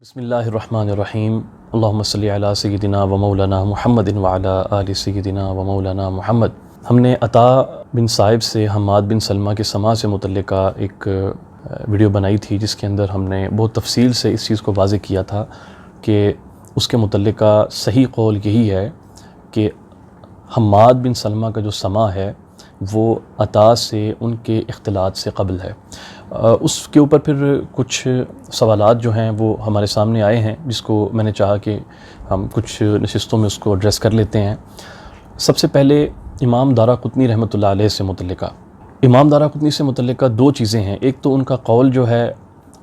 بسم اللہ الرحمن الرحیم اللہم صلی علی سیدنا و مولانا محمد وعلی آل سیدنا و مولانا محمد۔ ہم نے عطا بن صائب سے حماد بن سلمہ کے سماع سے متعلقہ ایک ویڈیو بنائی تھی، جس کے اندر ہم نے بہت تفصیل سے اس چیز کو واضح کیا تھا کہ اس کے متعلقہ صحیح قول یہی ہے کہ حماد بن سلمہ کا جو سماع ہے وہ عطا سے ان کے اختلاط سے قبل ہے۔ اس کے اوپر پھر کچھ سوالات جو ہیں وہ ہمارے سامنے آئے ہیں، جس کو میں نے چاہا کہ ہم کچھ نشستوں میں اس کو ایڈریس کر لیتے ہیں۔ سب سے پہلے امام دارقطنی رحمۃ اللہ علیہ سے متعلقہ امام دارقطنی سے متعلقہ دو چیزیں ہیں۔ ایک تو ان کا قول جو ہے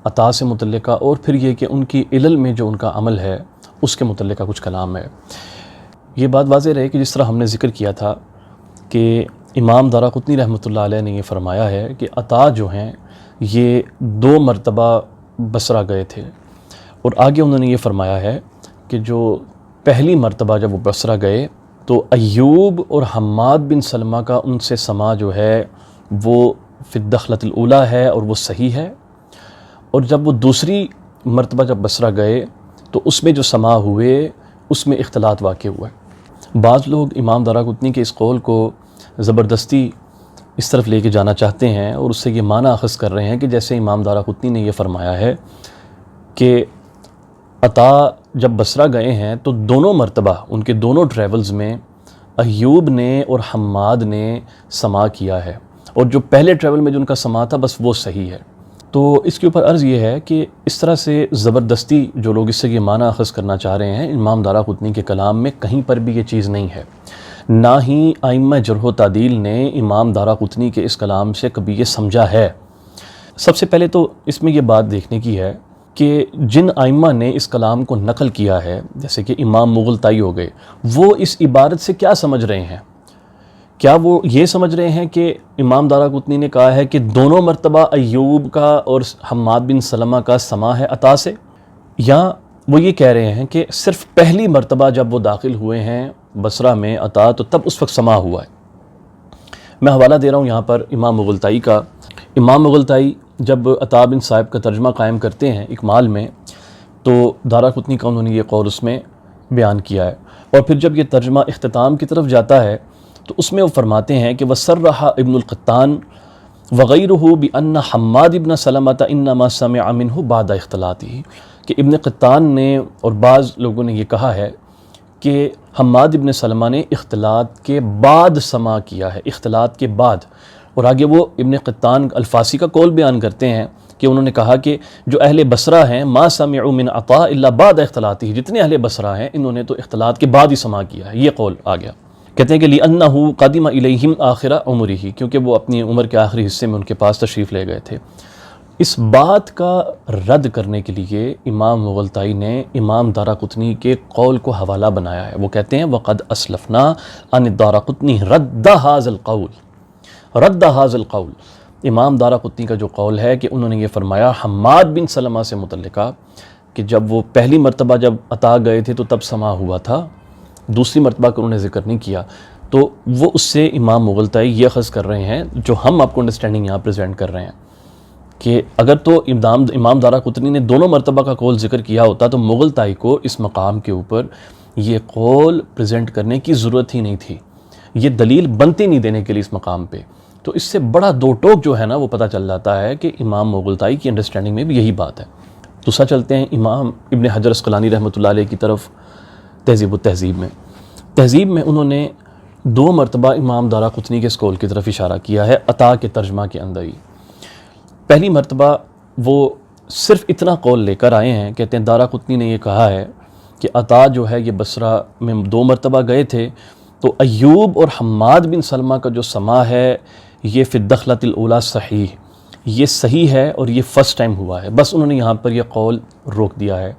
عطا سے متعلقہ، اور پھر یہ کہ ان کی علل میں جو ان کا عمل ہے اس کے متعلقہ کچھ کلام ہے۔ یہ بات واضح رہے کہ جس طرح ہم نے ذکر کیا تھا کہ امام دارقطنی رحمۃ اللہ علیہ نے یہ فرمایا ہے کہ عطا جو ہیں یہ 2 مرتبہ بصرہ گئے تھے، اور آگے انہوں نے یہ فرمایا ہے کہ جو پہلی مرتبہ جب وہ بصرہ گئے تو ایوب اور حماد بن سلمہ کا ان سے سماع جو ہے وہ فی الدخلۃ الاولیٰ ہے اور وہ صحیح ہے، اور جب وہ دوسری مرتبہ جب بصرہ گئے تو اس میں جو سماع ہوئے اس میں اختلاط واقع ہوا ہے۔ بعض لوگ امام دارقطنی کے اس قول کو زبردستی اس طرف لے کے جانا چاہتے ہیں، اور اس سے یہ معنی اخذ کر رہے ہیں کہ جیسے امام دارقطنی نے یہ فرمایا ہے کہ عطا جب بصرہ گئے ہیں تو دونوں مرتبہ ان کے دونوں ٹریولز میں ایوب نے اور حماد نے سماع کیا ہے، اور جو پہلے ٹریول میں جو ان کا سماع تھا بس وہ صحیح ہے۔ تو اس کے اوپر عرض یہ ہے کہ اس طرح سے زبردستی جو لوگ اس سے یہ معنی اخذ کرنا چاہ رہے ہیں، امام دارقطنی کے کلام میں کہیں پر بھی یہ چیز نہیں ہے، نہ ہی ائمہ جرح و تعدیل نے امام دارقطنی کے اس کلام سے کبھی یہ سمجھا ہے۔ سب سے پہلے تو اس میں یہ بات دیکھنے کی ہے کہ جن ائمہ نے اس کلام کو نقل کیا ہے، جیسے کہ امام مغلطائی ہو گئے، وہ اس عبارت سے کیا سمجھ رہے ہیں؟ کیا وہ یہ سمجھ رہے ہیں کہ امام دارقطنی نے کہا ہے کہ دونوں مرتبہ ایوب کا اور حماد بن سلمہ کا سماع ہے عطا سے، یا وہ یہ کہہ رہے ہیں کہ صرف پہلی مرتبہ جب وہ داخل ہوئے ہیں بصرہ میں عطا تو تب اس وقت سماع ہوا ہے؟ میں حوالہ دے رہا ہوں یہاں پر امام مغلطائی کا۔ امام مغلطائی جب عطا بن صائب کا ترجمہ قائم کرتے ہیں اکمال میں، تو دارقطنی کا انہوں نے یہ قول اس میں بیان کیا ہے، اور پھر جب یہ ترجمہ اختتام کی طرف جاتا ہے تو اس میں وہ فرماتے ہیں کہ وَصَرَّحَ ابن القطان وغیرہ بأن حماد بن سلمۃ انما سمع منہ بعد اختلاطہ، کہ ابن قطان نے اور بعض لوگوں نے یہ کہا ہے کہ حماد بن سلمہ نے اختلاط کے بعد سماع کیا ہے، اختلاط کے بعد۔ اور آگے وہ ابن قطان الفاسی کا قول بیان کرتے ہیں کہ انہوں نے کہا کہ جو اہل بصرہ ہیں ما سمعوا من عطا الا بعد اختلاطہ، جتنے اہل بصرہ ہیں انہوں نے تو اختلاط کے بعد ہی سماع کیا ہے، یہ قول آ گیا۔ کہتے ہیں کہ لِأَنَّهُ قَدِمَ إِلَيْهِمْ آخِرَ عُمُرِهِ، کیونکہ وہ اپنی عمر کے آخری حصے میں ان کے پاس تشریف لے گئے تھے۔ اس بات کا رد کرنے کے لیے امام مغلطائی نے امام دارقطنی کے قول کو حوالہ بنایا ہے۔ وہ کہتے ہیں وَقَدْ أَسْلَفْنَا عَنِ الدَّارَقُطْنِي رَدَّ هَذَا الْقَوْلِ رَدَّ هَذَا الْقَوْلِ، امام دارقطنی کا جو قول ہے کہ انہوں نے یہ فرمایا حماد بن سلمہ سے متعلقہ کہ جب وہ پہلی مرتبہ جب عطا گئے تھے تو تب سماع ہوا تھا، دوسری مرتبہ کا انہوں نے ذکر نہیں کیا، تو وہ اس سے امام مغلطائی یہ اخذ کر رہے ہیں جو ہم آپ کو انڈرسٹینڈنگ یہاں پریزنٹ کر رہے ہیں کہ اگر تو امام دارقطنی نے دونوں مرتبہ کا قول ذکر کیا ہوتا تو مغلطائی کو اس مقام کے اوپر یہ قول پریزنٹ کرنے کی ضرورت ہی نہیں تھی، یہ دلیل بنتی نہیں دینے کے لیے اس مقام پہ۔ تو اس سے بڑا دو ٹوک جو ہے نا وہ پتہ چل جاتا ہے کہ امام مغلطائی کی انڈرسٹینڈنگ میں بھی یہی بات ہے۔ دوسرا چلتے ہیں امام ابن حجر عسقلانی رحمۃ اللہ علیہ کی طرف۔ تہذیب و تہذیب میں انہوں نے 2 مرتبہ امام دارقطنی کے اس قول کی طرف اشارہ کیا ہے عطا کے ترجمہ کے اندر ہی۔ پہلی مرتبہ وہ صرف اتنا قول لے کر آئے ہیں، کہتے ہیں دارقطنی نے یہ کہا ہے کہ عطا جو ہے یہ بصرہ میں 2 مرتبہ گئے تھے، تو ایوب اور حماد بن سلمہ کا جو سماع ہے یہ فی الدخلۃ الاولیٰ صحیح، یہ صحیح ہے اور یہ فرسٹ ٹائم ہوا ہے، بس انہوں نے یہاں پر یہ قول روک دیا ہے،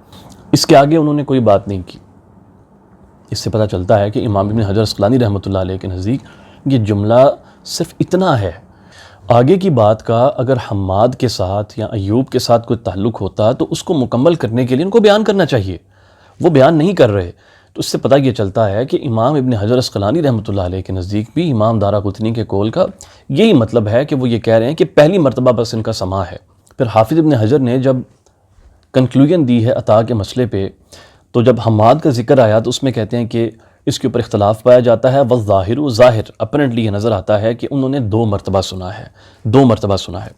اس کے آگے انہوں نے کوئی بات نہیں کی۔ اس سے پتہ چلتا ہے کہ امام ابن حجر عسقلانی رحمۃ اللہ علیہ کے نزدیک یہ جملہ صرف اتنا ہے، آگے کی بات کا اگر حماد کے ساتھ یا ایوب کے ساتھ کوئی تعلق ہوتا تو اس کو مکمل کرنے کے لیے ان کو بیان کرنا چاہیے، وہ بیان نہیں کر رہے، تو اس سے پتہ یہ چلتا ہے کہ امام ابن حجر عسقلانی رحمۃ اللہ علیہ کے نزدیک بھی امام دارقطنی کے قول کا یہی مطلب ہے کہ وہ یہ کہہ رہے ہیں کہ پہلی مرتبہ بس ان کا سماع ہے۔ پھر حافظ ابن حجر نے جب کنکلوژن دی ہے عطا کے مسئلے پہ، تو جب حماد کا ذکر آیا تو اس میں کہتے ہیں کہ اس کے اوپر اختلاف پایا جاتا ہے، والظاہر ظاہر اپرنٹلی یہ نظر آتا ہے کہ انہوں نے 2 مرتبہ سنا ہے، 2 مرتبہ سنا ہے۔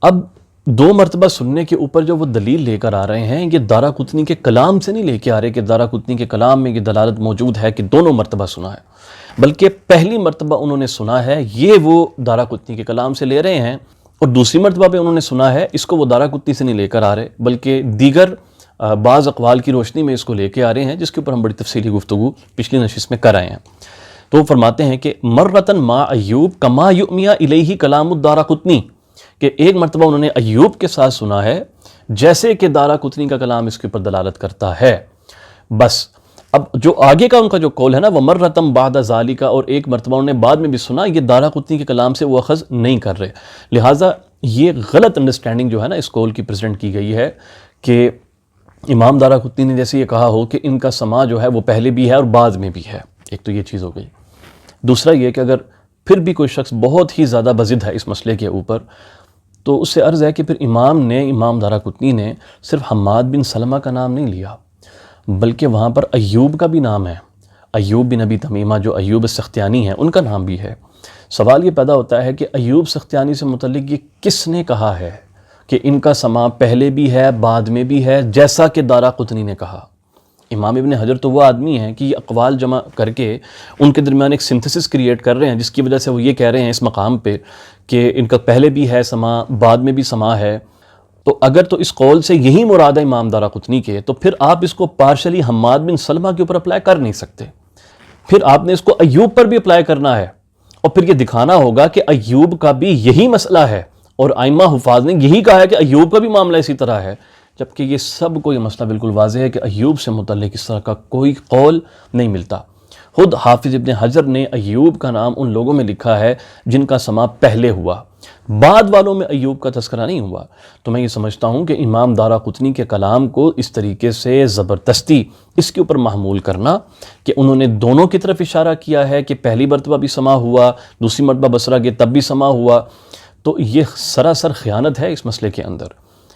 اب 2 مرتبہ سننے کے اوپر جو وہ دلیل لے کر آ رہے ہیں، یہ دارaqطنی کے کلام سے نہیں لے کے آ رہے کہ دارaqطنی کے کلام میں یہ دلالت موجود ہے کہ دونوں مرتبہ سنا ہے، بلکہ پہلی مرتبہ انہوں نے سنا ہے یہ وہ دارaqطنی کے کلام سے لے رہے ہیں، اور دوسری مرتبہ پہ انہوں نے سنا ہے اس کو وہ دارaqطنی سے نہیں لے کر آ رہے بلکہ دیگر بعض اقوال کی روشنی میں اس کو لے کے آ رہے ہیں، جس کے اوپر ہم بڑی تفصیلی گفتگو پچھلی نشست میں کر آئے ہیں۔ تو وہ فرماتے ہیں کہ مرتن ما ایوب کما یؤمی الیہ کلام الدارقطنی، کہ ایک مرتبہ انہوں نے ایوب کے ساتھ سنا ہے جیسے کہ دارقطنی کا کلام اس کے اوپر دلالت کرتا ہے۔ بس اب جو آگے کا ان کا جو قول ہے نا، وہ مرتم بعد ذالک، اور ایک مرتبہ انہوں نے بعد میں بھی سنا، یہ دارقطنی کے کلام سے وہ اخذ نہیں کر رہے، لہٰذا یہ غلط انڈرسٹینڈنگ جو ہے نا اس قول کی پریزنٹ کی گئی ہے کہ امام دارقطنی نے جیسے یہ کہا ہو کہ ان کا سماع جو ہے وہ پہلے بھی ہے اور بعد میں بھی ہے۔ ایک تو یہ چیز ہو گئی۔ دوسرا یہ کہ اگر پھر بھی کوئی شخص بہت ہی زیادہ بضد ہے اس مسئلے کے اوپر، تو اس سے عرض ہے کہ پھر امام دارقطنی نے صرف حماد بن سلمہ کا نام نہیں لیا، بلکہ وہاں پر ایوب کا بھی نام ہے، ایوب بن ابی تمیمہ جو ایوب السختیانی ہیں ان کا نام بھی ہے۔ سوال یہ پیدا ہوتا ہے کہ ایوب سختیانی سے متعلق یہ کس نے کہا ہے کہ ان کا سماع پہلے بھی ہے بعد میں بھی ہے، جیسا کہ دارقطنی نے کہا؟ امام ابن حجر تو وہ آدمی ہیں کہ یہ اقوال جمع کر کے ان کے درمیان ایک سنتھسس کریٹ کر رہے ہیں، جس کی وجہ سے وہ یہ کہہ رہے ہیں اس مقام پہ کہ ان کا پہلے بھی ہے سماع، بعد میں بھی سماع ہے۔ تو اگر تو اس قول سے یہی مراد ہے امام دارقطنی کے، تو پھر آپ اس کو پارشلی حماد بن سلمہ کے اوپر اپلائی کر نہیں سکتے، پھر آپ نے اس کو ایوب پر بھی اپلائی کرنا ہے، اور پھر یہ دکھانا ہوگا کہ ایوب کا بھی یہی مسئلہ ہے، اور ائمہ حفاظ نے یہی کہا ہے کہ ایوب کا بھی معاملہ اسی طرح ہے، جبکہ یہ سب کو یہ مسئلہ بالکل واضح ہے کہ ایوب سے متعلق اس طرح کا کوئی قول نہیں ملتا۔ خود حافظ ابن حجر نے ایوب کا نام ان لوگوں میں لکھا ہے جن کا سماع پہلے ہوا، بعد والوں میں ایوب کا تذکرہ نہیں ہوا۔ تو میں یہ سمجھتا ہوں کہ امام دارقطنی کے کلام کو اس طریقے سے زبردستی اس کے اوپر محمول کرنا کہ انہوں نے دونوں کی طرف اشارہ کیا ہے کہ پہلی مرتبہ بھی سماع ہوا، دوسری مرتبہ بصرہ گئے تب بھی سماع ہوا، تو یہ سراسر خیانت ہے اس مسئلے کے اندر۔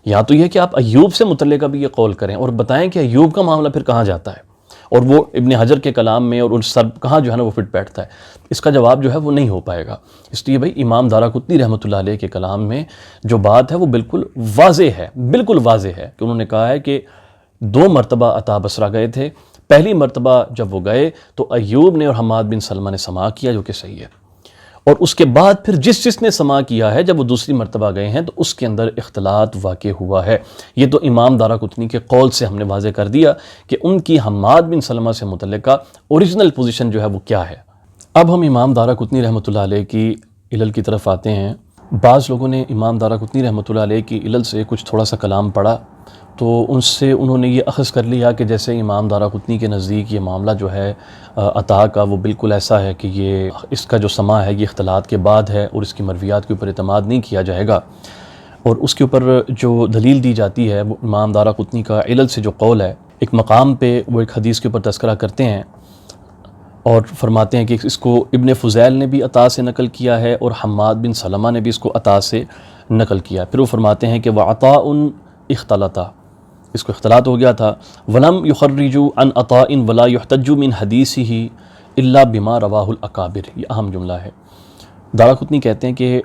یا تو یہ کہ آپ ایوب سے متعلقہ بھی یہ قول کریں اور بتائیں کہ ایوب کا معاملہ پھر کہاں جاتا ہے، اور وہ ابن حجر کے کلام میں اور ان سر کہاں جو ہے نا وہ فٹ بیٹھتا ہے۔ اس کا جواب جو ہے وہ نہیں ہو پائے گا۔ اس لیے بھائی امام دارقطنی رحمۃ اللہ علیہ کے کلام میں جو بات ہے وہ بالکل واضح ہے، بالکل واضح ہے کہ انہوں نے کہا ہے کہ 2 مرتبہ عطا بصرہ گئے تھے، پہلی مرتبہ جب وہ گئے تو ایوب نے اور حماد بن سلمہ نے سماع کیا، جو کہ صحیح ہے، اور اس کے بعد پھر جس نے سماع کیا ہے جب وہ دوسری مرتبہ گئے ہیں تو اس کے اندر اختلاط واقع ہوا ہے۔ یہ تو امام دارقطنی کے قول سے ہم نے واضح کر دیا کہ ان کی حماد بن سلمہ سے متعلقہ اوریجنل پوزیشن جو ہے وہ کیا ہے۔ اب ہم امام دارقطنی رحمۃ اللہ علیہ کی علل کی طرف آتے ہیں۔ بعض لوگوں نے امام دارقطنی رحمۃ اللہ علیہ کی علل سے کچھ تھوڑا سا کلام پڑھا، تو ان سے انہوں نے یہ اخذ کر لیا کہ جیسے امام دارقطنی کے نزدیک یہ معاملہ جو ہے عطا کا وہ بالکل ایسا ہے کہ یہ اس کا جو سماع ہے یہ اختلاط کے بعد ہے اور اس کی مرویات کے اوپر اعتماد نہیں کیا جائے گا، اور اس کے اوپر جو دلیل دی جاتی ہے وہ امام دارقطنی کا علل سے جو قول ہے، ایک مقام پہ وہ ایک حدیث کے اوپر تذکرہ کرتے ہیں اور فرماتے ہیں کہ اس کو ابن فضیل نے بھی عطا سے نقل کیا ہے اور حماد بن سلمہ نے بھی اس کو عطا سے نقل کیا۔ پھر وہ فرماتے ہیں کہ وَعَطَاءٌ اختلطا، اس کو اختلاط ہو گیا تھا، وَلَمْ يُخَرِّجُوا عَنْ عَطَاءٍ وَلَا يُحْتَجُّ مِنْ حَدِيثِهِ إِلَّا بِمَا رَوَاهُ الْأَكَابِرُ۔ یہ اہم جملہ ہے۔ دارقطنی کہتے ہیں کہ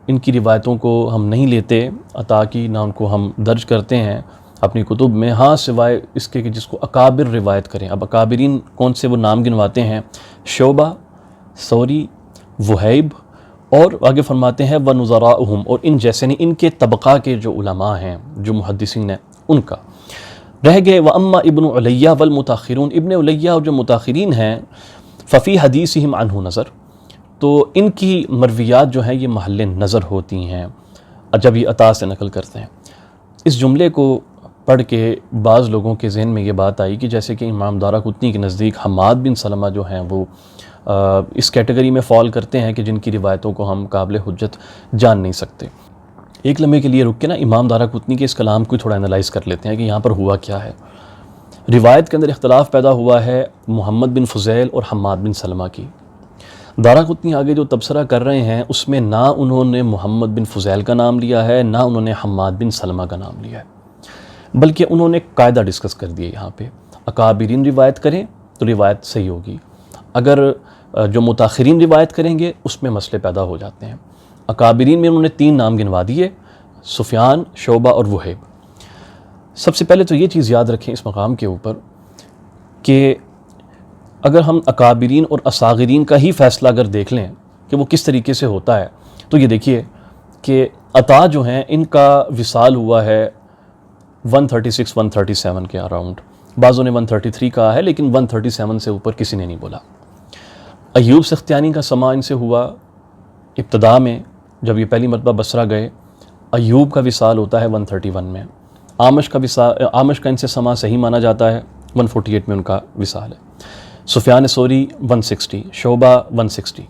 ان کی روایتوں کو ہم نہیں لیتے، عطا کی نہ ان کو ہم درج کرتے ہیں اپنی کتب میں، ہاں سوائے اس کے کہ جس کو اکابر روایت کریں۔ اب اکابرین کون سے وہ نام گنواتے ہیں، شعبہ، ثوری، وہیب، اور آگے فرماتے ہیں وَنُظَرَاؤُهُمْ، اور ان جیسے نہیں، ان کے طبقہ کے جو علماء ہیں جو محدثین ہیں ان کا۔ رہ گئے وَأَمَّا ابن علیہ وَالْمُتَأخِرُونَ، ابن علیہ اور جو متاخرین ہیں، ففی حدیثہم عنہ نظر، تو ان کی مرویات جو ہیں یہ محل نظر ہوتی ہیں جب یہ عطا سے نقل کرتے ہیں۔ اس جملے کو پڑھ کے بعض لوگوں کے ذہن میں یہ بات آئی کہ جیسے کہ امام دارقطنی کے نزدیک حماد بن سلمہ جو ہیں وہ اس کیٹیگری میں فال کرتے ہیں کہ جن کی روایتوں کو ہم قابل حجت جان نہیں سکتے۔ ایک لمحے کے لیے رک کے نا امام دارقطنی کے اس کلام کو تھوڑا انالائز کر لیتے ہیں کہ یہاں پر ہوا کیا ہے۔ روایت کے اندر اختلاف پیدا ہوا ہے محمد بن فضیل اور حماد بن سلمہ کی۔ دارقطنی آگے جو تبصرہ کر رہے ہیں اس میں نہ انہوں نے محمد بن فضیل کا نام لیا ہے، نہ انہوں نے حماد بن سلمہ کا نام لیا ہے۔ بلکہ انہوں نے قاعدہ ڈسکس کر دیا یہاں پہ، اکابرین روایت کریں تو روایت صحیح ہوگی، اگر جو متاخرین روایت کریں گے اس میں مسئلے پیدا ہو جاتے ہیں۔ اکابرین میں انہوں نے 3 نام گنوا دیے، سفیان، شعبہ اور وہیب۔ سب سے پہلے تو یہ چیز یاد رکھیں اس مقام کے اوپر کہ اگر ہم اکابرین اور اصاغرین کا ہی فیصلہ اگر دیکھ لیں کہ وہ کس طریقے سے ہوتا ہے، تو یہ دیکھیے کہ عطا جو ہیں ان کا وصال ہوا ہے 136 137 کے اراؤنڈ، بعضوں نے 133 کہا ہے لیکن 137 سے اوپر کسی نے نہیں بولا۔ ایوب سختیانی کا سماع ان سے ہوا ابتدا میں، جب یہ پہلی مرتبہ بصرہ گئے۔ ایوب کا وصال ہوتا ہے 131 میں۔ عامش کا ان سے سماع صحیح مانا جاتا ہے، 148 میں ان کا وصال ہے۔ سفیان ثوری 160، شعبہ 160،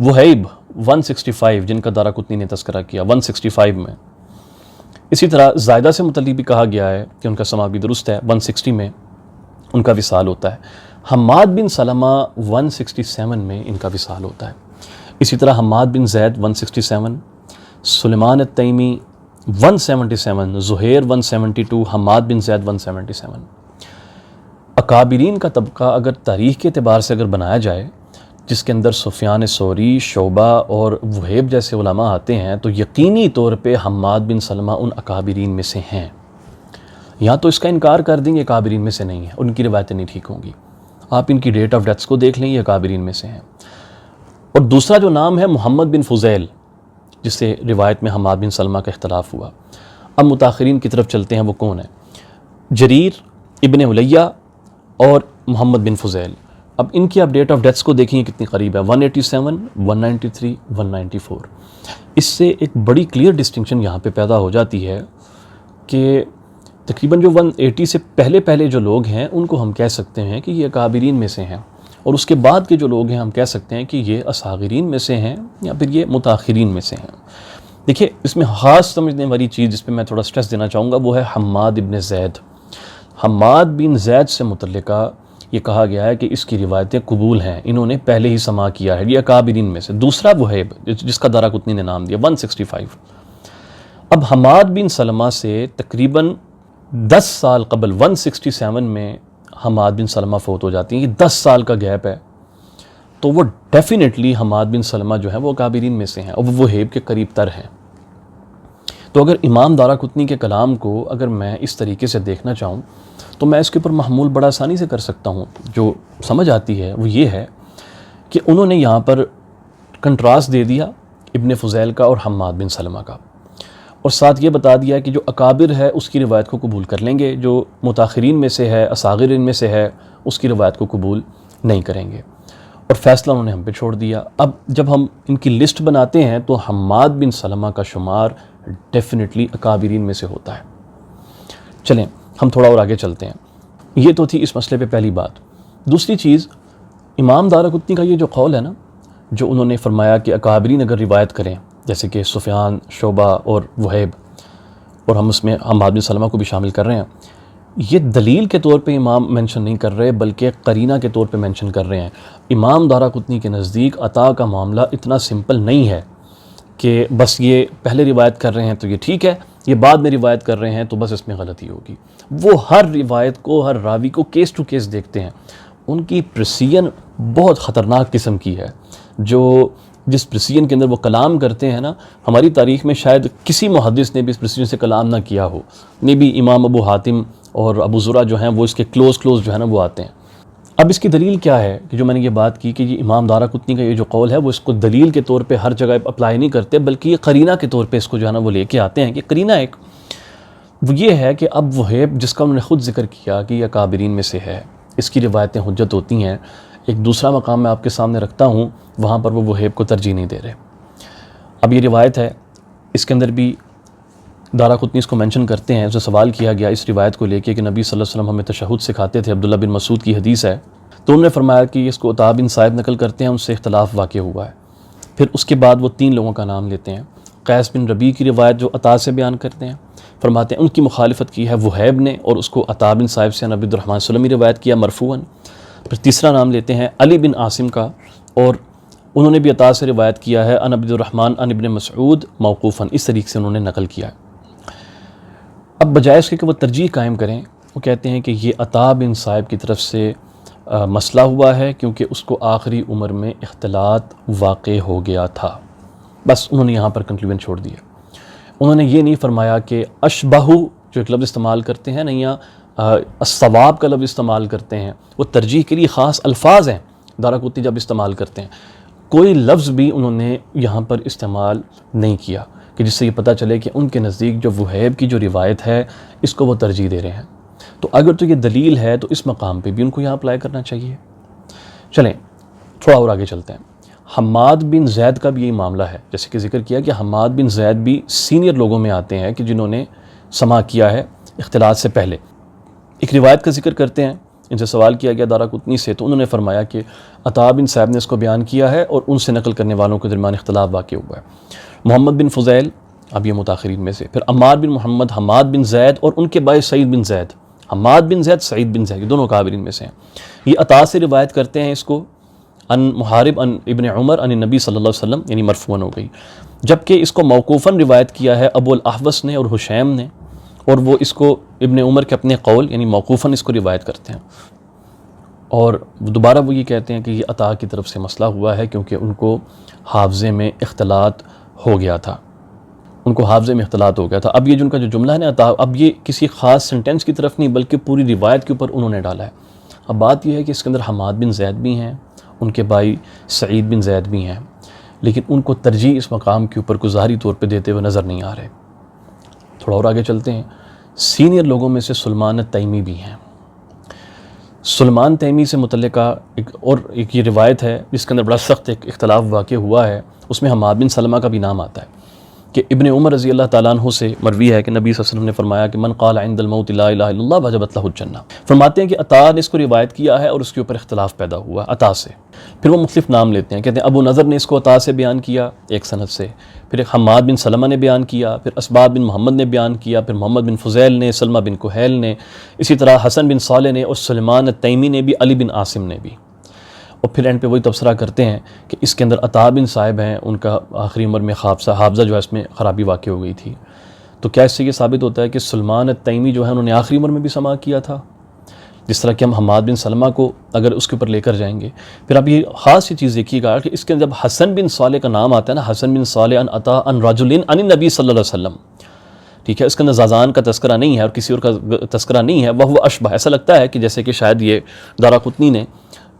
وہیب 165 جن کا دارقطنی نے تذکرہ کیا 165 میں۔ اسی طرح زائدہ سے متعلق بھی کہا گیا ہے کہ ان کا سماع بھی درست ہے، 160 میں ان کا وصال ہوتا ہے۔ حماد بن سلمہ 167 میں ان کا وصال ہوتا ہے۔ اسی طرح حماد بن زید 167، سلیمان التیمی 177، زہیر 172، حماد بن زید 177۔ اکابرین کا طبقہ اگر تاریخ کے اعتبار سے اگر بنایا جائے، جس کے اندر سفیان ثوری، شعبہ اور وہیب جیسے علماء آتے ہیں، تو یقینی طور پہ حماد بن سلمہ ان اکابرین میں سے ہیں۔ یہاں تو اس کا انکار کر دیں گے اکابرین میں سے نہیں ہیں، ان کی روایتیں نہیں ٹھیک ہوں گی۔ آپ ان کی ڈیٹ آف ڈیتھس کو دیکھ لیں، یہ اکابرین میں سے ہیں۔ اور دوسرا جو نام ہے محمد بن فضیل، جس سے روایت میں حماد بن سلمہ کا اختلاف ہوا۔ اب متاخرین کی طرف چلتے ہیں، وہ کون ہیں؟ جریر، ابن علیہ اور محمد بن فضیل۔ اب ان کی آپ ڈیٹ آف ڈیتھس کو دیکھیں کتنی قریب ہے، 187، 193، 194۔ اس سے ایک بڑی کلیئر ڈسٹنکشن یہاں پہ پیدا ہو جاتی ہے کہ تقریباً جو 180 سے پہلے جو لوگ ہیں ان کو ہم کہہ سکتے ہیں کہ یہ اکابرین میں سے ہیں، اور اس کے بعد کے جو لوگ ہیں ہم کہہ سکتے ہیں کہ یہ اصاغرین میں سے ہیں یا پھر یہ متاخرین میں سے ہیں۔ دیکھیے اس میں خاص سمجھنے والی چیز جس پہ میں تھوڑا سٹریس دینا چاہوں گا وہ ہے حماد ابن زید۔ حماد بن زید سے متعلقہ یہ کہا گیا ہے کہ اس کی روایتیں قبول ہیں، انہوں نے پہلے ہی سماع کیا ہے، یہ اکابرین میں سے۔ دوسرا وہیب جس کا دارقطنی نے نام دیا 165۔ اب حماد بن سلمہ سے تقریباً 10 سال قبل 167 میں حماد بن سلمہ فوت ہو جاتی ہیں، یہ 10 سال کا گیپ ہے، تو وہ ڈیفینیٹلی حماد بن سلمہ جو ہے وہ اکابرین میں سے ہیں اور وہ وہیب کے قریب تر ہیں۔ تو اگر امام دارقطنی کے کلام کو اگر میں اس طریقے سے دیکھنا چاہوں تو میں اس کے اوپر محمول بڑا آسانی سے کر سکتا ہوں۔ جو سمجھ آتی ہے وہ یہ ہے کہ انہوں نے یہاں پر کنٹراسٹ دے دیا ابن فضیل کا اور حماد بن سلمہ کا، اور ساتھ یہ بتا دیا کہ جو اکابر ہے اس کی روایت کو قبول کر لیں گے، جو متاخرین میں سے ہے، اصاغرین میں سے ہے، اس کی روایت کو قبول نہیں کریں گے، اور فیصلہ انہوں نے ہم پہ چھوڑ دیا۔ اب جب ہم ان کی لسٹ بناتے ہیں تو حماد بن سلمہ کا شمار ڈیفینیٹلی اکابرین میں سے ہوتا ہے۔ چلیں ہم تھوڑا اور آگے چلتے ہیں۔ یہ تو تھی اس مسئلے پہ پہلی بات۔ دوسری چیز، امام دارقطنی کا یہ جو قول ہے نا، جو انہوں نے فرمایا کہ اکابرین اگر روایت کریں جیسے کہ سفیان، شعبہ اور وہیب، اور ہم اس میں حماد بن سلمہ کو بھی شامل کر رہے ہیں، یہ دلیل کے طور پہ امام مینشن نہیں کر رہے بلکہ قرینہ کے طور پہ مینشن کر رہے ہیں۔ امام دارقطنی کے نزدیک عطا کا معاملہ اتنا سمپل نہیں ہے کہ بس یہ پہلے روایت کر رہے ہیں تو یہ ٹھیک ہے، یہ بعد میں روایت کر رہے ہیں تو بس اس میں غلطی ہوگی۔ وہ ہر روایت کو، ہر راوی کو کیس ٹو کیس دیکھتے ہیں۔ ان کی پریسیژن بہت خطرناک قسم کی ہے، جس پریسیژن کے اندر وہ کلام کرتے ہیں نا، ہماری تاریخ میں شاید کسی محدث نے بھی اس پریسیژن سے کلام نہ کیا ہو۔ میں بھی امام ابو حاتم اور ابو زرع جو ہیں وہ اس کے کلوز جو ہے نا وہ آتے ہیں۔ اب اس کی دلیل کیا ہے کہ جو میں نے یہ بات کی کہ یہ امام دارقطنی کا یہ جو قول ہے وہ اس کو دلیل کے طور پہ ہر جگہ اپلائی نہیں کرتے بلکہ یہ قرینہ کے طور پہ اس کو جو ہے نا وہ لے کے آتے ہیں کہ قرینہ ایک وہ یہ ہے کہ اب وہیب جس کا انہوں نے خود ذکر کیا کہ یہ اکابرین میں سے ہے، اس کی روایتیں حجت ہوتی ہیں۔ ایک دوسرا مقام میں آپ کے سامنے رکھتا ہوں، وہاں پر وہ وہیب کو ترجیح نہیں دے رہے۔ اب یہ روایت ہے، اس کے اندر بھی دارقطنی اس کو مینشن کرتے ہیں۔ اسے سوال کیا گیا اس روایت کو لے کے کہ نبی صلی اللہ علیہ وسلم ہمیں تشہد سکھاتے تھے، عبداللہ بن مسعود کی حدیث ہے، تو انہوں نے فرمایا کہ اس کو عطا بن صائب نقل کرتے ہیں، ان سے اختلاف واقع ہوا ہے۔ پھر اس کے بعد وہ 3 لوگوں کا نام لیتے ہیں۔ قیس بن ربیع کی روایت جو عطا سے بیان کرتے ہیں، فرماتے ہیں ان کی مخالفت کی ہے وہیب نے، اور اس کو عطا بن صائب سے نبی الرحمن سلمی روایت کیا مرفوعاً۔ پھر تیسرا نام لیتے ہیں علی بن عاصم کا، اور انہوں نے بھی عطا سے روایت کیا ہے ان عبد الرحمن ان ابن مسعود موقوفاً، اس طریقے سے انہوں نے نقل کیا ہے۔ اب بجائے اس کے کہ وہ ترجیح قائم کریں، وہ کہتے ہیں کہ یہ عطا بن صائب کی طرف سے مسئلہ ہوا ہے کیونکہ اس کو آخری عمر میں اختلاط واقع ہو گیا تھا۔ بس انہوں نے یہاں پر کنکلوژن چھوڑ دیا۔ انہوں نے یہ نہیں فرمایا کہ اشبہ جو ایک لفظ استعمال کرتے ہیں نا، یا الصواب کا لفظ استعمال کرتے ہیں، وہ ترجیح کے لیے خاص الفاظ ہیں دارقطنی جب استعمال کرتے ہیں، کوئی لفظ بھی انہوں نے یہاں پر استعمال نہیں کیا کہ جس سے یہ پتہ چلے کہ ان کے نزدیک جو وہیب کی جو روایت ہے اس کو وہ ترجیح دے رہے ہیں۔ تو اگر تو یہ دلیل ہے تو اس مقام پہ بھی ان کو یہاں اپلائی کرنا چاہیے۔ چلیں تھوڑا اور آگے چلتے ہیں۔ حماد بن زید کا بھی یہی معاملہ ہے، جیسے کہ ذکر کیا کہ حماد بن زید بھی سینئر لوگوں میں آتے ہیں کہ جنہوں نے سماع کیا ہے اختلاط سے پہلے۔ ایک روایت کا ذکر کرتے ہیں، ان سے سوال کیا گیا دارقطنی سے، تو انہوں نے فرمایا کہ عطا بن صائب نے اس کو بیان کیا ہے اور ان سے نقل کرنے والوں کے درمیان اختلاف واقع ہوا ہے۔ محمد بن فضیل، اب یہ متاخرین میں سے، پھر عمار بن محمد، حماد بن زید اور ان کے بھائی سعید بن زید، حماد بن زید، سعید بن زید، یہ دونوں کابرین میں سے ہیں۔ یہ عطا سے روایت کرتے ہیں اس کو ان محارب ان ابن عمر ان نبی صلی اللہ علیہ وسلم، یعنی مرفوعاً ہو گئی، جبکہ اس کو موقوفاً روایت کیا ہے ابو الاحوص نے اور حشیم نے، اور وہ اس کو ابن عمر کے اپنے قول یعنی موقوفاً اس کو روایت کرتے ہیں، اور دوبارہ وہ یہ کہتے ہیں کہ یہ عطا کی طرف سے مسئلہ ہوا ہے کیونکہ ان کو حافظے میں اختلاط ہو گیا تھا، ان کو حافظے میں اختلاط ہو گیا تھا۔ اب یہ جو ان کا جو جملہ ہے نا عطا، اب یہ کسی خاص سنٹینس کی طرف نہیں بلکہ پوری روایت کے اوپر انہوں نے ڈالا ہے۔ اب بات یہ ہے کہ اس کے اندر حماد بن زید بھی ہیں، ان کے بھائی سعید بن زید بھی ہیں، لیکن ان کو ترجیح اس مقام کے اوپر ظاہری طور پہ دیتے ہوئے نظر نہیں آ رہے۔ تھوڑا اور آگے چلتے ہیں۔ سینئر لوگوں میں سے سلمان التیمی بھی ہیں۔ سلمان تیمی سے متعلقہ ایک یہ روایت ہے جس کے اندر بڑا سخت ایک اختلاف واقع ہوا ہے، اس میں حماد بن سلمہ کا بھی نام آتا ہے کہ ابن عمر رضی اللہ تعالیٰ عنہ سے مروی ہے کہ نبی صلی اللہ علیہ وسلم نے فرمایا کہ من قال عند الموت لا الہ الا اللہ وجبت لہ الجنہ۔ فرماتے ہیں کہ عطا نے اس کو روایت کیا ہے اور اس کے اوپر اختلاف پیدا ہوا عطا سے، پھر وہ مختلف نام لیتے ہیں، کہتے ہیں ابو نضر نے اس کو عطا سے بیان کیا ایک سند سے، پھر ایک حماد بن سلمہ نے بیان کیا، پھر اسباد بن محمد نے بیان کیا، پھر محمد بن فضیل نے، سلمہ بن کہیل نے، اسی طرح حسن بن صالح نے، اور سلمان التیمی نے بھی، علی بن عاصم نے بھی، اور پھر اینڈ پہ وہی تبصرہ کرتے ہیں کہ اس کے اندر عطا بن صائب ہیں، ان کا آخری عمر میں حافظہ جو ہے اس میں خرابی واقع ہو گئی تھی۔ تو کیا اس سے یہ ثابت ہوتا ہے کہ سلمان التیمی جو ہے انہوں نے آخری عمر میں بھی سماع کیا تھا، جس طرح کہ ہم حماد بن سلمہ کو اگر اس کے اوپر لے کر جائیں گے۔ پھر اب یہ خاص یہ چیز دیکھیے گا کہ اس کے اندر جب حسن بن صالح کا نام آتا ہے نا، حسن بن صالح ان عطا ان رجل عن النبی صلی اللہ علیہ وسلم، ٹھیک ہے، اس کے اندر زازان کا تذکرہ نہیں ہے اور کسی اور کا تذکرہ نہیں ہے، وہ اشبہ، ایسا لگتا ہے کہ جیسے کہ شاید یہ دارقطنی نے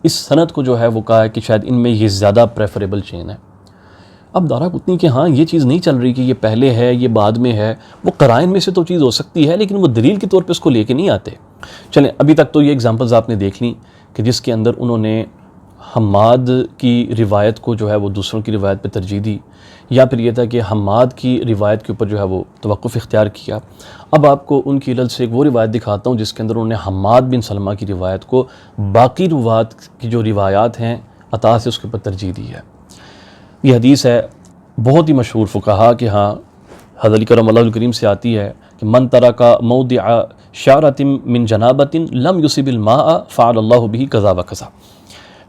اس سند کو جو ہے وہ کہا ہے کہ شاید ان میں یہ زیادہ پریفریبل چین ہے۔ اب دارقطنی کہ ہاں یہ چیز نہیں چل رہی کہ یہ پہلے ہے یہ بعد میں ہے، وہ قرائن میں سے تو چیز ہو سکتی ہے لیکن وہ دلیل کے طور پہ اس کو لے کے نہیں آتے۔ چلیں ابھی تک تو یہ ایگزامپلز آپ نے دیکھ لیں کہ جس کے اندر انہوں نے حماد کی روایت کو جو ہے وہ دوسروں کی روایت پہ ترجیح دی، یا پھر یہ تھا کہ حماد کی روایت کے اوپر جو ہے وہ توقف اختیار کیا۔ اب آپ کو ان کی علل سے ایک وہ روایت دکھاتا ہوں جس کے اندر انہوں نے حماد بن سلمہ کی روایت کو باقی روایت کی جو روایات ہیں عطا سے اس کے اوپر ترجیح دی ہے۔ یہ حدیث ہے بہت ہی مشہور فقہا کہ ہاں حضرت علی کرم اللہ الکریم سے آتی ہے کہ من ترک موضع شعرۃ من جنابۃ لم یصب الماء فعل اللہ به کذا و کذا۔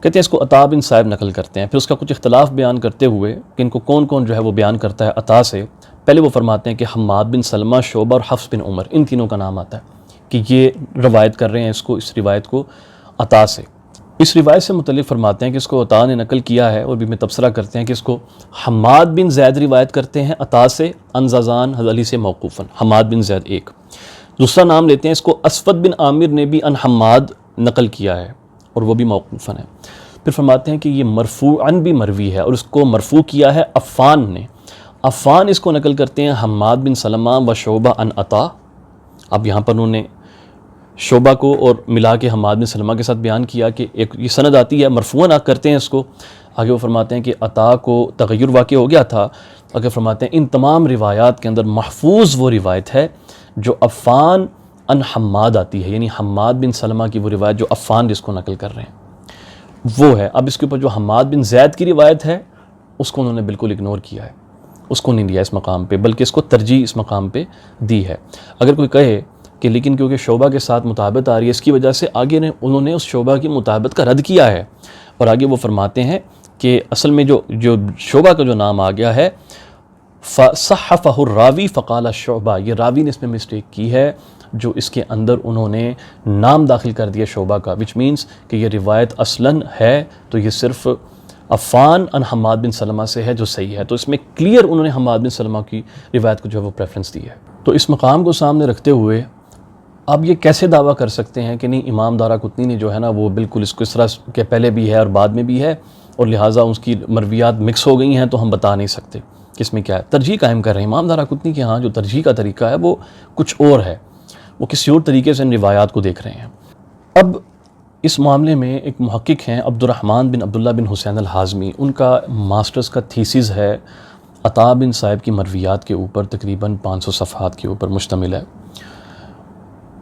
کہتے ہیں اس کو عطا بن صائب نقل کرتے ہیں، پھر اس کا کچھ اختلاف بیان کرتے ہوئے کہ ان کو کون کون جو ہے وہ بیان کرتا ہے عطا سے، پہلے وہ فرماتے ہیں کہ حماد بن سلمہ، شعبہ اور حفص بن عمر، ان تینوں کا نام آتا ہے کہ یہ روایت کر رہے ہیں اس روایت کو عطا سے۔ اس روایت سے متعلق فرماتے ہیں کہ اس کو عطا نے نقل کیا ہے، اور بھی میں تبصرہ کرتے ہیں کہ اس کو حماد بن زید روایت کرتے ہیں عطا سے ان زازان حضرت علی سے موقوفاً، حماد بن زید ایک۔ دوسرا نام لیتے ہیں اس کو اسود بن عامر نے بھی ان حماد نقل کیا ہے اور وہ بھی موقوفاً ہے۔ پھر فرماتے ہیں کہ یہ مرفوعاً بھی مروی ہے اور اس کو مرفوع کیا ہے عفان نے۔ عفان اس کو نقل کرتے ہیں حماد بن سلمہ و شعبہ ان عطا۔ اب یہاں پر انہوں نے شعبہ کو اور ملا کے حماد بن سلمہ کے ساتھ بیان کیا کہ ایک یہ سند آتی ہے مرفوعاً کرتے ہیں اس کو، آگے وہ فرماتے ہیں کہ عطا کو تغیر واقع ہو گیا تھا، آگے فرماتے ہیں ان تمام روایات کے اندر محفوظ وہ روایت ہے جو عفان ان حماد آتی ہے، یعنی حماد بن سلمہ کی وہ روایت جو عفان جس کو نقل کر رہے ہیں وہ ہے۔ اب اس کے اوپر جو حماد بن زید کی روایت ہے اس کو انہوں نے بالکل اگنور کیا ہے، اس کو نہیں لیا اس مقام پہ، بلکہ اس کو ترجیح اس مقام پہ دی ہے۔ اگر کوئی کہے کہ لیکن کیونکہ شعبہ کے ساتھ مطابقت آ رہی ہے اس کی وجہ سے آگے انہوں نے اس شعبہ کی مطابقت کا رد کیا ہے، اور آگے وہ فرماتے ہیں کہ اصل میں جو شعبہ کا جو نام آ گیا ہے فصحفہ الراوی فقال شعبہ، یہ راوی نے اس میں مسٹیک کی ہے جو اس کے اندر انہوں نے نام داخل کر دیا شعبہ کا، وچ مینس کہ یہ روایت اصلاً ہے تو یہ صرف عفان عن حماد بن سلمہ سے ہے جو صحیح ہے، تو اس میں کلیئر انہوں نے حماد بن سلمہ کی روایت کو جو ہے وہ پریفرنس دی ہے۔ تو اس مقام کو سامنے رکھتے ہوئے اب یہ کیسے دعویٰ کر سکتے ہیں کہ نہیں امام دارقطنی نے جو ہے نا وہ بالکل اس کو اس طرح کے پہلے بھی ہے اور بعد میں بھی ہے اور لہٰذا اس کی مرویات مکس ہو گئی ہیں تو ہم بتا نہیں سکتے کہ اس میں کیا ہے۔ ترجیح قائم کر رہے ہیں امام دارقطنی کے ہاں جو ترجیح کا طریقہ ہے وہ کچھ اور ہے، وہ کسی اور طریقے سے ان روایات کو دیکھ رہے ہیں۔ اب اس معاملے میں ایک محقق ہیں عبد الرحمن بن عبداللہ بن حسین الحازمی، ان کا ماسٹرز کا تھیسز ہے عطا بن صائب کی مرویات کے اوپر، تقریباً 500 صفحات کے اوپر مشتمل ہے۔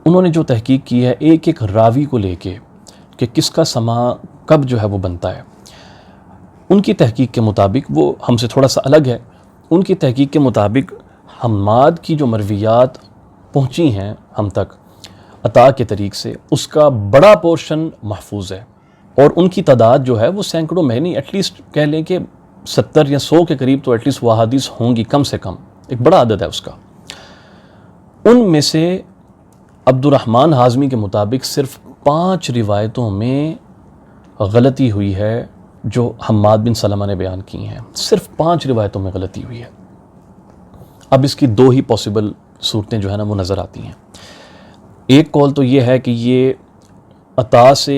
انہوں نے جو تحقیق کی ہے ایک ایک راوی کو لے کے کہ کس کا سماع کب جو ہے وہ بنتا ہے، ان کی تحقیق کے مطابق وہ ہم سے تھوڑا سا الگ ہے۔ ان کی تحقیق کے مطابق حماد کی جو مرویات پہنچی ہیں ہم تک عطا کے طریق سے، اس کا بڑا پورشن محفوظ ہے اور ان کی تعداد جو ہے وہ سینکڑوں میں نہیں، ایٹ لیسٹ کہہ لیں کہ 70 یا 100 کے قریب تو ایٹ لیسٹ وہ احادیث ہوں گی کم سے کم، ایک بڑا عدد ہے اس کا۔ ان میں سے عبد الرحمن حازمی کے مطابق صرف 5 روایتوں میں غلطی ہوئی ہے جو حماد بن سلمہ نے بیان کی ہیں، صرف 5 روایتوں میں غلطی ہوئی ہے۔ اب اس کی 2 ہی پاسبل صورتیں جو ہے نا وہ نظر آتی ہیں۔ ایک قول تو یہ ہے کہ یہ عطا سے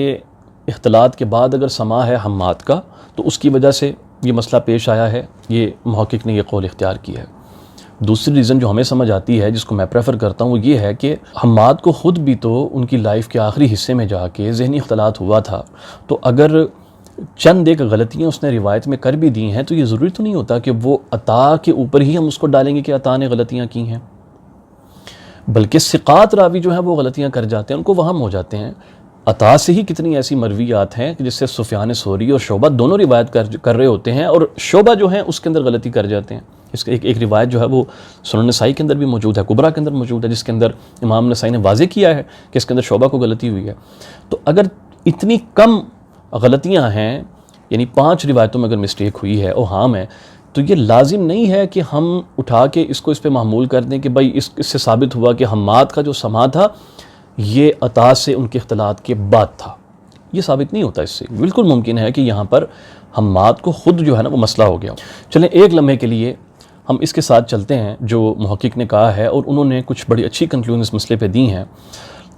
اختلاط کے بعد اگر سماع ہے حماد کا تو اس کی وجہ سے یہ مسئلہ پیش آیا ہے، یہ محقق نے یہ قول اختیار کی ہے۔ دوسری ریزن جو ہمیں سمجھ آتی ہے جس کو میں پریفر کرتا ہوں وہ یہ ہے کہ حماد کو خود بھی تو ان کی لائف کے آخری حصے میں جا کے ذہنی اختلاط ہوا تھا، تو اگر چند ایک غلطیاں اس نے روایت میں کر بھی دی ہیں تو یہ ضروری تو نہیں ہوتا کہ وہ عطا کے اوپر ہی ہم اس کو ڈالیں گے کہ عطا نے غلطیاں کی ہیں، بلکہ ثقات راوی جو ہیں وہ غلطیاں کر جاتے ہیں، ان کو وہم ہو جاتے ہیں۔ عطا سے ہی کتنی ایسی مرویات ہیں کہ جس سے سفیان ثوری اور شعبہ دونوں روایت کر رہے ہوتے ہیں اور شعبہ جو ہیں اس کے اندر غلطی کر جاتے ہیں۔ اس کے ایک روایت جو ہے وہ سنن نسائی کے اندر بھی موجود ہے، کبریٰ کے اندر موجود ہے، جس کے اندر امام نسائی نے واضح کیا ہے کہ اس کے اندر شعبہ کو غلطی ہوئی ہے۔ تو اگر اتنی کم غلطیاں ہیں، یعنی 5 روایتوں میں اگر مسٹیک ہوئی ہے اوہام ہے، تو یہ لازم نہیں ہے کہ ہم اٹھا کے اس کو اس پہ محمول کر دیں کہ بھائی اس سے ثابت ہوا کہ حماد کا جو سماع تھا یہ عطا سے ان کے اختلاط کے بعد تھا۔ یہ ثابت نہیں ہوتا اس سے، بالکل ممکن ہے کہ یہاں پر حماد کو خود جو ہے نا وہ مسئلہ ہو گیا۔ چلیں ایک لمحے کے لیے ہم اس کے ساتھ چلتے ہیں جو محقق نے کہا ہے، اور انہوں نے کچھ بڑی اچھی کنکلوژن اس مسئلے پہ دی ہیں۔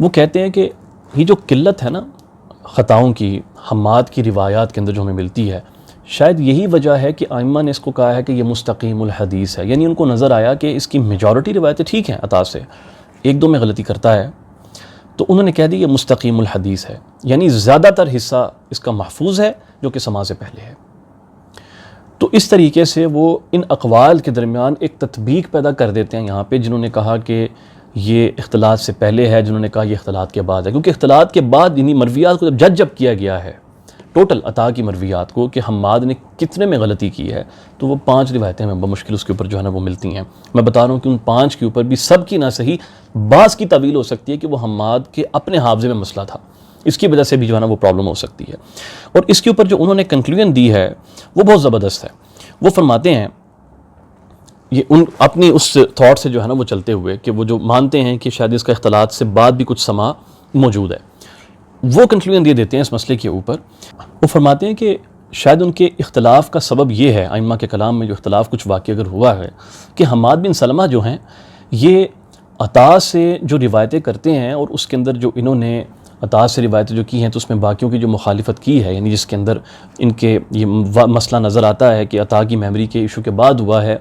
وہ کہتے ہیں کہ یہ جو قلت ہے نا خطاؤں کی حماد کی روایات کے اندر جو ہمیں ملتی ہے، شاید یہی وجہ ہے کہ ائمہ نے اس کو کہا ہے کہ یہ مستقیم الحدیث ہے، یعنی ان کو نظر آیا کہ اس کی میجورٹی روایتیں ٹھیک ہیں عطا سے، 1-2 میں غلطی کرتا ہے، تو انہوں نے کہہ دی یہ مستقیم الحدیث ہے، یعنی زیادہ تر حصہ اس کا محفوظ ہے جو کہ سماع سے پہلے ہے۔ تو اس طریقے سے وہ ان اقوال کے درمیان ایک تطبیق پیدا کر دیتے ہیں یہاں پہ، جنہوں نے کہا کہ یہ اختلاط سے پہلے ہے، جنہوں نے کہا یہ اختلاط کے بعد ہے، کیونکہ اختلاط کے بعد یعنی مرویات کو جب کیا گیا ہے ٹوٹل عطا کی مرویات کو کہ حماد نے کتنے میں غلطی کی ہے، تو وہ 5 روایتیں ہمیں بمشکل اس کے اوپر جو ہے نا وہ ملتی ہیں۔ میں بتا رہا ہوں کہ ان 5 کے اوپر بھی سب کی نہ صحیح، بعض کی تعویل ہو سکتی ہے کہ وہ حماد کے اپنے حافظے میں مسئلہ تھا، اس کی وجہ سے بھی جو ہے نا وہ پرابلم ہو سکتی ہے۔ اور اس کے اوپر جو انہوں نے کنکلوژن دی ہے وہ بہت زبردست ہے۔ وہ فرماتے ہیں یہ ان اپنی اس تھاٹ سے جو ہے نا وہ چلتے ہوئے کہ وہ جو مانتے ہیں کہ شاید اس کا اختلاط سے بعد بھی کچھ سماع موجود ہے، وہ کنکلوژن دے دیتے ہیں اس مسئلے کے اوپر۔ وہ فرماتے ہیں کہ شاید ان کے اختلاف کا سبب یہ ہے، ائمہ کے کلام میں جو اختلاف کچھ واقع اگر ہوا ہے، کہ حماد بن سلمہ جو ہیں یہ عطا سے جو روایتیں کرتے ہیں اور اس کے اندر جو انہوں نے عطا سے روایتیں جو کی ہیں تو اس میں باقیوں کی جو مخالفت کی ہے، یعنی جس کے اندر ان کے یہ مسئلہ نظر آتا ہے کہ عطا کی میموری کے ایشو کے بعد ہوا ہے،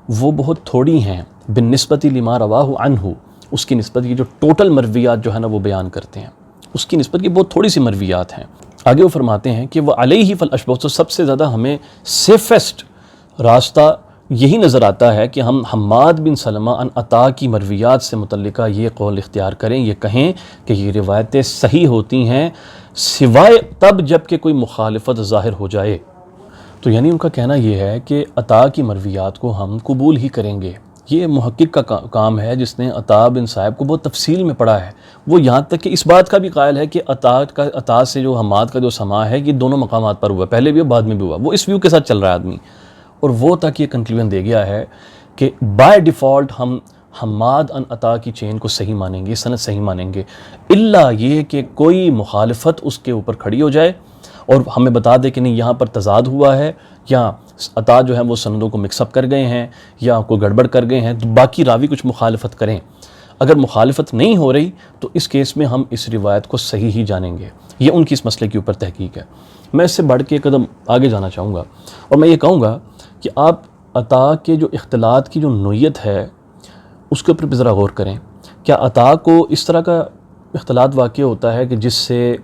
وہ بہت تھوڑی ہیں بالنسبت لما رواہ عنہ، اس کی نسبت یہ جو ٹوٹل مرویات جو ہے نا وہ بیان کرتے ہیں اس کی نسبت کی بہت تھوڑی سی مرویات ہیں۔ آگے وہ فرماتے ہیں کہ وہ علیہ فالاشبہ، تو سب سے زیادہ ہمیں سیفسٹ راستہ یہی نظر آتا ہے کہ ہم حماد بن سلمہ عن عطا کی مرویات سے متعلقہ یہ قول اختیار کریں، یہ کہیں کہ یہ روایتیں صحیح ہوتی ہیں سوائے تب جب کہ کوئی مخالفت ظاہر ہو جائے۔ تو یعنی ان کا کہنا یہ ہے کہ عطا کی مرویات کو ہم قبول ہی کریں گے۔ یہ محقق کا کام ہے جس نے عطا بن صائب کو بہت تفصیل میں پڑھا ہے، وہ یہاں تک کہ اس بات کا بھی قائل ہے کہ عطا سے جو حماد کا جو سماع ہے یہ دونوں مقامات پر ہوا، پہلے بھی اور بعد میں بھی ہوا، وہ اس ویو کے ساتھ چل رہا ہے آدمی، اور وہ تک یہ کنکلوژن دے گیا ہے کہ بائی ڈیفالٹ ہم حماد ان عطا کی چین کو صحیح مانیں گے، سند صحیح مانیں گے، الا یہ کہ کوئی مخالفت اس کے اوپر کھڑی ہو جائے اور ہمیں بتا دے کہ نہیں یہاں پر تضاد ہوا ہے، یا عطا جو ہے وہ سندوں کو مکس اپ کر گئے ہیں یا کوئی گڑبڑ کر گئے ہیں، تو باقی راوی کچھ مخالفت کریں۔ اگر مخالفت نہیں ہو رہی تو اس کیس میں ہم اس روایت کو صحیح ہی جانیں گے۔ یہ ان کی اس مسئلے کے اوپر تحقیق ہے۔ میں اس سے بڑھ کے ایک قدم آگے جانا چاہوں گا اور میں یہ کہوں گا کہ آپ عطا کے جو اختلاط کی جو نوعیت ہے اس کے اوپر بھی ذرا غور کریں۔ کیا عطا کو اس طرح کا اختلاط واقع ہوتا ہے کہ جس سے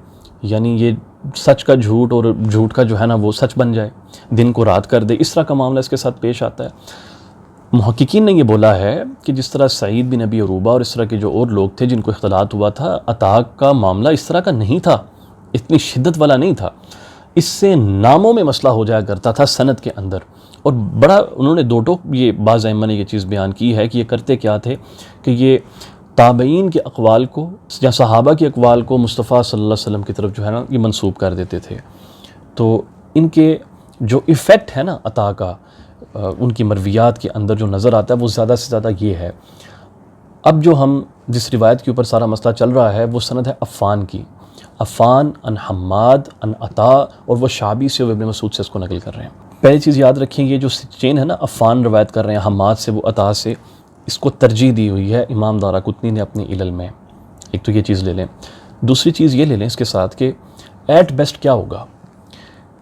یعنی یہ سچ کا جھوٹ اور جھوٹ کا جو ہے نا وہ سچ بن جائے، دن کو رات کر دے، اس طرح کا معاملہ اس کے ساتھ پیش آتا ہے؟ محققین نے یہ بولا ہے کہ جس طرح سعید بن ابی عروبہ اور اس طرح کے جو اور لوگ تھے جن کو اختلاط ہوا تھا، عطا کا معاملہ اس طرح کا نہیں تھا، اتنی شدت والا نہیں تھا۔ اس سے ناموں میں مسئلہ ہو جایا کرتا تھا سند کے اندر، اور بڑا انہوں نے دو ٹوک یہ بعض ائمہ نے یہ چیز بیان کی ہے کہ یہ کرتے کیا تھے کہ یہ تابعین کے اقوال کو یا صحابہ کے اقوال کو مصطفیٰ صلی اللہ علیہ وسلم کی طرف جو ہے نا یہ منسوب کر دیتے تھے۔ تو ان کے جو ایفیکٹ ہے نا عطا کا ان کی مرویات کے اندر جو نظر آتا ہے وہ زیادہ سے زیادہ یہ ہے۔ اب جو ہم جس روایت کے اوپر سارا مسئلہ چل رہا ہے وہ سند ہے عفان کی، عفان ان حماد ان عطا، اور وہ شعبی سے و ابن مسعود سے اس کو نقل کر رہے ہیں۔ پہلی چیز یاد رکھیں، یہ جو چین ہے نا عفان روایت کر رہے ہیں حماد سے وہ عطا سے، اس کو ترجیح دی ہوئی ہے امام دارقطنی نے اپنی علل میں۔ ایک تو یہ چیز لے لیں، دوسری چیز یہ لے لیں اس کے ساتھ کہ ایٹ بیسٹ کیا ہوگا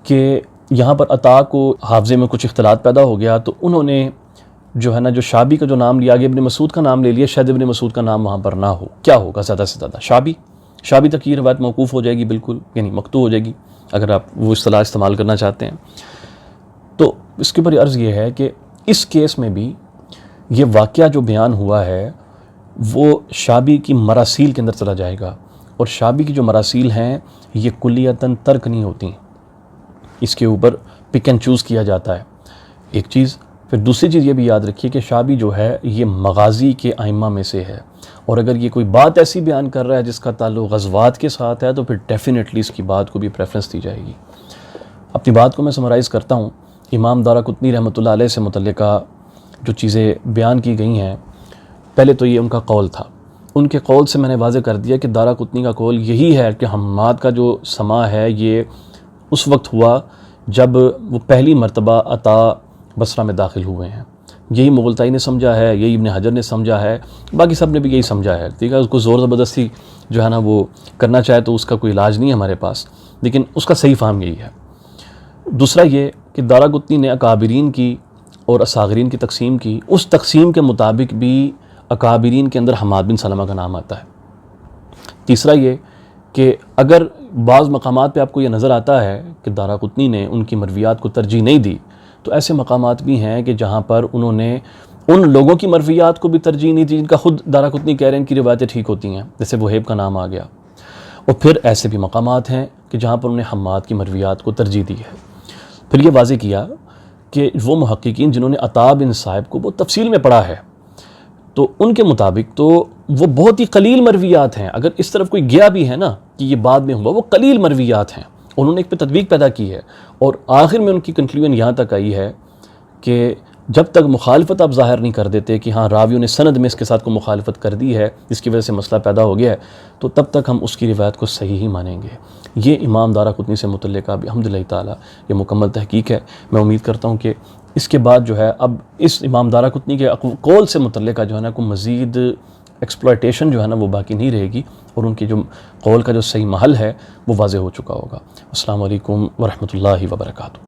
کہ یہاں پر عطا کو حافظے میں کچھ اختلاط پیدا ہو گیا تو انہوں نے جو ہے نا جو شعبی کا جو نام لیا، آگے ابن مسعود کا نام لے لیا، شاید ابن مسعود کا نام وہاں پر نہ ہو۔ کیا ہوگا زیادہ سے زیادہ شعبی تک یہ روایت موقوف ہو جائے گی، بالکل یعنی مقطوع ہو جائے گی اگر آپ وہ اصطلاح استعمال کرنا چاہتے ہیں۔ تو اس کے اوپر عرض یہ ہے کہ اس کیس میں بھی یہ واقعہ جو بیان ہوا ہے وہ شعبی کی مراسیل کے اندر چلا جائے گا، اور شعبی کی جو مراسیل ہیں یہ کلیتاً ترک نہیں ہوتی، اس کے اوپر پک اینڈ چوز کیا جاتا ہے، ایک چیز۔ پھر دوسری چیز یہ بھی یاد رکھیے کہ شعبی جو ہے یہ مغازی کے ائمہ میں سے ہے، اور اگر یہ کوئی بات ایسی بیان کر رہا ہے جس کا تعلق غزوات کے ساتھ ہے تو پھر ڈیفینیٹلی اس کی بات کو بھی پریفرنس دی جائے گی۔ اپنی بات کو میں سمرائز کرتا ہوں، امام دارقطنی رحمۃ اللہ علیہ سے متعلقہ جو چیزیں بیان کی گئی ہیں، پہلے تو یہ ان کا قول تھا، ان کے قول سے میں نے واضح کر دیا کہ دارقطنی کا قول یہی ہے کہ حماد کا جو سماع ہے یہ اس وقت ہوا جب وہ پہلی مرتبہ عطا بصرہ میں داخل ہوئے ہیں۔ یہی مغلطائی نے سمجھا ہے، یہی ابن حجر نے سمجھا ہے، باقی سب نے بھی یہی سمجھا ہے، ٹھیک ہے۔ اس کو زور زبردستی جو ہے نا وہ کرنا چاہے تو اس کا کوئی علاج نہیں ہے ہمارے پاس، لیکن اس کا صحیح فہم یہی ہے۔ دوسرا یہ کہ دارقطنی نے اکابرین کی اور اصاغرین کی تقسیم کی، اس تقسیم کے مطابق بھی اکابرین کے اندر حماد بن سلمہ کا نام آتا ہے۔ تیسرا یہ کہ اگر بعض مقامات پہ آپ کو یہ نظر آتا ہے کہ دارقطنی نے ان کی مرویات کو ترجیح نہیں دی، تو ایسے مقامات بھی ہیں کہ جہاں پر انہوں نے ان لوگوں کی مرویات کو بھی ترجیح نہیں دی جن کا خود دارقطنی کہہ رہے ہیں ان کی روایتیں ٹھیک ہوتی ہیں، جیسے وہیب کا نام آ گیا۔ اور پھر ایسے بھی مقامات ہیں کہ جہاں پر انہوں نے حماد کی مرویات کو ترجیح دی ہے۔ پھر یہ واضح کیا کہ وہ محققین جنہوں نے عطا بن صائب کو وہ تفصیل میں پڑھا ہے، تو ان کے مطابق تو وہ بہت ہی قلیل مرویات ہیں، اگر اس طرف کوئی گیا بھی ہے نا کہ یہ بعد میں ہوا، وہ قلیل مرویات ہیں، انہوں نے ایک پہ تطبیق پیدا کی ہے، اور آخر میں ان کی کنکلوژن یہاں تک آئی ہے کہ جب تک مخالفت آپ ظاہر نہیں کر دیتے کہ ہاں راویوں نے سند میں اس کے ساتھ کو مخالفت کر دی ہے جس کی وجہ سے مسئلہ پیدا ہو گیا ہے، تو تب تک ہم اس کی روایت کو صحیح ہی مانیں گے۔ یہ امام دارقطنی سے متعلقہ الحمدللہ تعالیٰ یہ مکمل تحقیق ہے۔ میں امید کرتا ہوں کہ اس کے بعد جو ہے اب اس امام دارقطنی کے قول سے متعلقہ جو ہے نا کوئی مزید ایکسپلائٹیشن جو ہے نا وہ باقی نہیں رہے گی، اور ان کی جو قول کا جو صحیح محل ہے وہ واضح ہو چکا ہوگا۔ السلام علیکم ورحمۃ اللہ وبرکاتہ۔